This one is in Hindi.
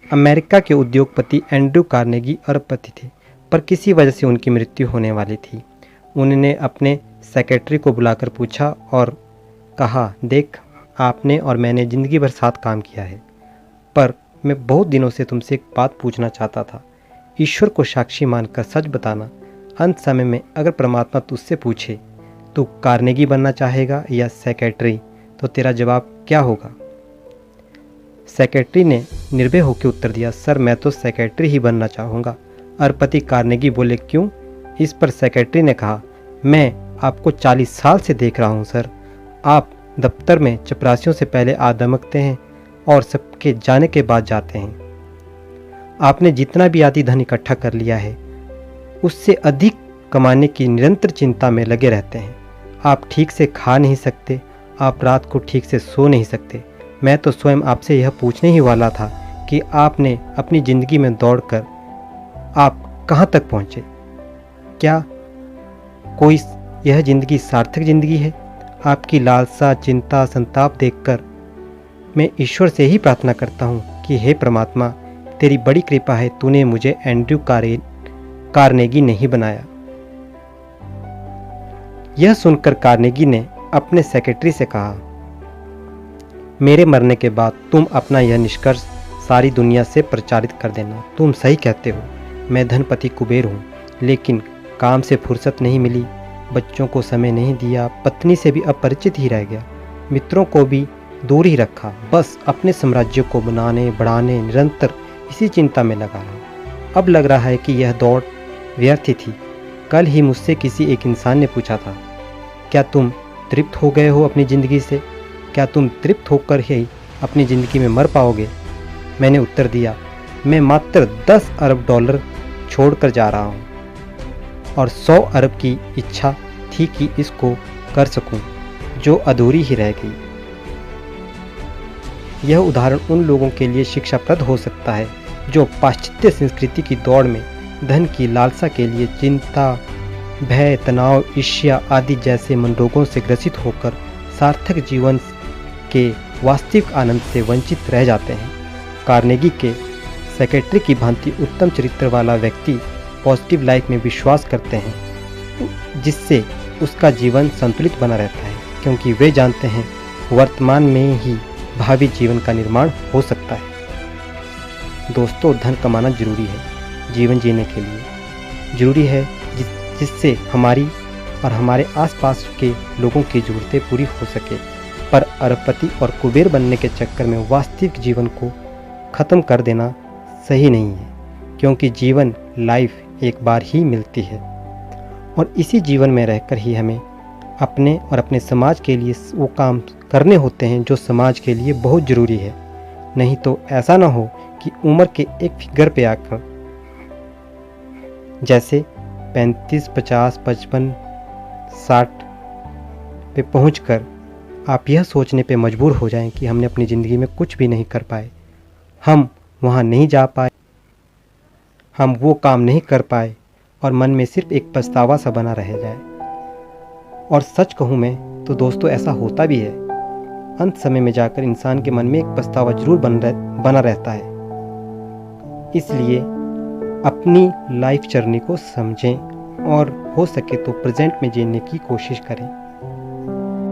अमेरिका के उद्योगपति एंड्रयू कार्नेगी अरबपति थे, पर किसी वजह से उनकी मृत्यु होने वाली थी। उन्होंने अपने सेक्रेटरी को बुलाकर पूछा और कहा, देख, आपने और मैंने ज़िंदगी भर साथ काम किया है, पर मैं बहुत दिनों से तुमसे एक बात पूछना चाहता था। ईश्वर को साक्षी मानकर सच बताना, अंत समय में अगर परमात्मा तुझसे पूछे तू कार्नेगी बनना चाहेगा या सेक्रेटरी, तो तेरा जवाब क्या होगा? सेक्रेटरी ने निर्भय होकर उत्तर दिया, सर मैं तो सेक्रेटरी ही बनना चाहूँगा। अरबपति कार्नेगी बोले, क्यों? इस पर सेक्रेटरी ने कहा, मैं आपको 40 साल से देख रहा हूँ सर। आप दफ्तर में चपरासियों से पहले आ दमकते हैं और सबके जाने के बाद जाते हैं। आपने जितना भी आदि धन इकट्ठा कर लिया है उससे अधिक कमाने की निरंतर चिंता में लगे रहते हैं। आप ठीक से खा नहीं सकते, आप रात को ठीक से सो नहीं सकते। मैं तो स्वयं आपसे यह पूछने ही वाला था कि आपने अपनी ज़िंदगी में दौड़कर आप कहाँ तक पहुँचे? क्या कोई यह ज़िंदगी सार्थक ज़िंदगी है? आपकी लालसा, चिंता, संताप देखकर मैं ईश्वर से ही प्रार्थना करता हूँ कि हे परमात्मा, तेरी बड़ी कृपा है, तूने मुझे एंड्रयू कार्नेगी नहीं बनाया। यह सुनकर कार्नेगी ने अपने सेक्रेटरी से कहा, मेरे मरने के बाद तुम अपना यह निष्कर्ष सारी दुनिया से प्रचारित कर देना। तुम सही कहते हो, मैं धनपति कुबेर हूँ, लेकिन काम से फुर्सत नहीं मिली, बच्चों को समय नहीं दिया, पत्नी से भी अपरिचित ही रह गया, मित्रों को भी दूर ही रखा, बस अपने साम्राज्य को बनाने बढ़ाने निरंतर इसी चिंता में लगा रहा। अब लग रहा है कि यह दौड़ व्यर्थ थी। कल ही मुझसे किसी एक इंसान ने पूछा था, क्या तुम तृप्त हो गए हो अपनी ज़िंदगी से? क्या तुम तृप्त होकर ही अपनी ज़िंदगी में मर पाओगे? मैंने उत्तर दिया, मैं मात्र 10 अरब डॉलर छोड़कर जा रहा हूँ और 100 अरब की इच्छा थी कि इसको कर सकूं, जो अधूरी ही रह गई। यह उदाहरण उन लोगों के लिए शिक्षाप्रद हो सकता है जो पाश्चात्य संस्कृति की दौड़ में धन की लालसा के लिए चिंता, भय, तनाव, ईर्ष्या आदि जैसे मनोरोगों से ग्रसित होकर सार्थक जीवन के वास्तविक आनंद से वंचित रह जाते हैं। कार्नेगी के सेक्रेटरी की भांति उत्तम चरित्र वाला व्यक्ति पॉजिटिव लाइफ में विश्वास करते हैं, जिससे उसका जीवन संतुलित बना रहता है, क्योंकि वे जानते हैं वर्तमान में ही भावी जीवन का निर्माण हो सकता है। दोस्तों, धन कमाना जरूरी है, जीवन जीने के लिए जरूरी है, जिससे हमारी और हमारे आसपास के लोगों की ज़रूरतें पूरी हो सके। पर अरबपति और कुबेर बनने के चक्कर में वास्तविक जीवन को ख़त्म कर देना सही नहीं है, क्योंकि जीवन लाइफ एक बार ही मिलती है और इसी जीवन में रहकर ही हमें अपने और अपने समाज के लिए वो काम करने होते हैं जो समाज के लिए बहुत ज़रूरी है। नहीं तो ऐसा ना हो कि उम्र के एक फिगर पे आकर, जैसे 35, 50, 55, 60 पे पहुंचकर आप यह सोचने पे मजबूर हो जाएं कि हमने अपनी ज़िंदगी में कुछ भी नहीं कर पाए, हम वहाँ नहीं जा पाए, हम वो काम नहीं कर पाए और मन में सिर्फ एक पछतावा सा बना रह जाए। और सच कहूँ मैं तो दोस्तों, ऐसा होता भी है। अंत समय में जाकर इंसान के मन में एक पछतावा जरूर बना रहता है। इसलिए अपनी लाइफ जर्नी को समझें और हो सके तो प्रेजेंट में जीने की कोशिश करें।